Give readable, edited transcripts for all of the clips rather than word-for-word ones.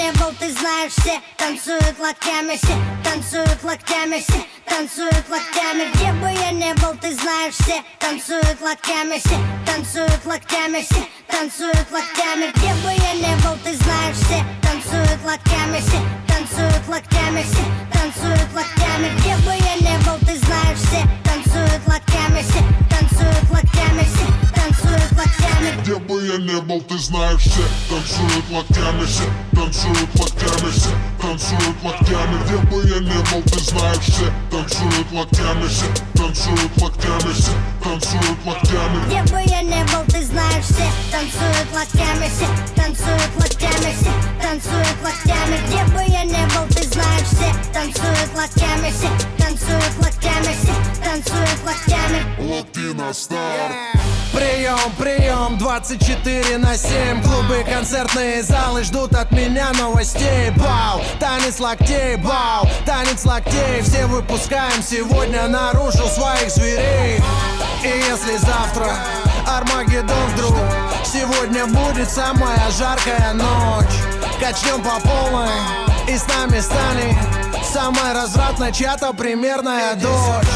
не был, ты знаешь, все танцуют локтями, все танцуют локтями, все танцуют локтями. Где бы я не был, ты знаешь, все танцуют локтями, все танцуют локтями, все танцуют локтями. Где бы я не был, ты знаешь, все танцуют локтями, все танцуют локтями, все танцуют локтями. Где бы я не был, ты знаешь, все танцуют локтями, все танцуют локтями, все танцуют локтями. Где бы я не был, ты знаешь, все танцуют локтями, все танцуют локтями, все танцуют локтями. Где бы я не был, ты знаешь, все танцуют локтями, все танцуют локтями, все танцуют локтями. Где бы я не был, ты знаешь, все танцуют локтями, все танцуют локтями, все танцуют локтями. Где бы я не был, ты знаешь, все танцуют локтями, все танцуют локтями, все танцуют локтями. Локти на старт. Прием, прием, 24/7. Клубы, концертные залы ждут от меня новостей. Бау, танец локтей, бау, танец локтей. Все выпускаем сегодня наружу своих зверей. И если завтра Армагеддон вдруг, сегодня будет самая жаркая ночь. Качнем по полной и с нами станет самая развратная чья-то примерная дочь.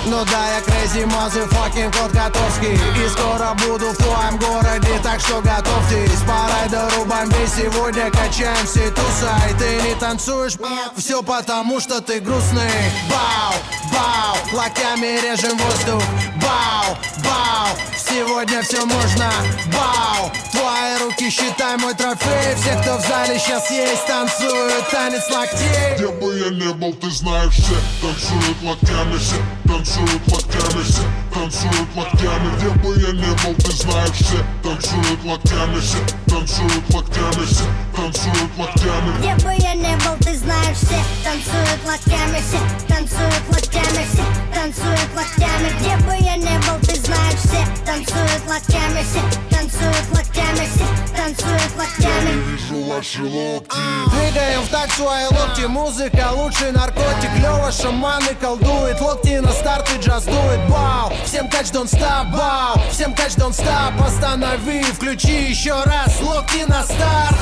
Ну да, я crazy motherfucking кот Котовский, и скоро буду в твоем городе, так что готовьтесь. По райдеру бомбей сегодня качаем все тусай. Ты не танцуешь, все потому что ты грустный. Бау, бау, локтями режем воздух. Бау, бау, сегодня все можно. Бау, твои руки считай мой трофей. Все, кто в зале сейчас есть, танцуют танец локтей. Где бы я не был, ты знаешь, все танцуют локтями, все танцуют локтями, все танцуют локтями. Где бы я не был, ты знаешь, все танцуют локтями, все танцуют локтями, все танцуют локтями. Где бы я не был, ты знаешь, все танцуют локтями, все танцуют локтями, все танцуют локтями. Где бы я не был, ты знаешь, все танцуют локтями, все танцуют локтями, все танцуют локтями. Вижу ваши локти. Двигаем в такт свои локти, музыка лучший наркотик. Лёва шаманы колдует, локти на старт и джаз дует. Бау, всем кач don't stop, бау, всем кач don't stop. Останови, включи еще раз, локти на старт.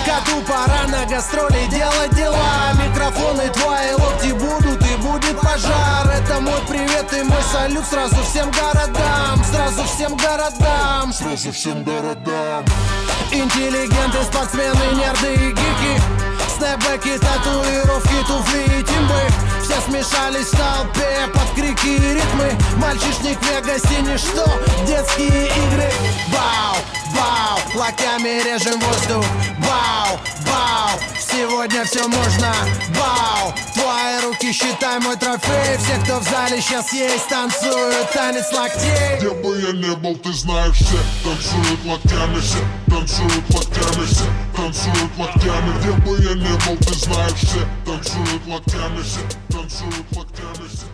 Коту пора на гастроли делать дела. Микрофоны твои локти будут и будет пожар. Это мой привет и мой салют сразу всем городам. Сразу всем городам. Сразу всем городам. Интеллигенты, спортсмены, нерды и гики. Снэпбэки, татуировки, туфли и тимбы. Все смешались в толпе под крики и ритмы. Мальчишник в Вегасе ничто, детские игры. Бау, бау, локтями режем воздух. Бау, бау, сегодня все можно. Бау, твои руки считай мой трофей. Все, кто в зале сейчас есть, танцуют танец локтей. Где бы я не был, ты знаешь, все танцуют локтями, все танцуют локтями, все танцуют локтями. Где бы я не был, ты знаешь, все танцуют локтями, все танцуют локтями, все.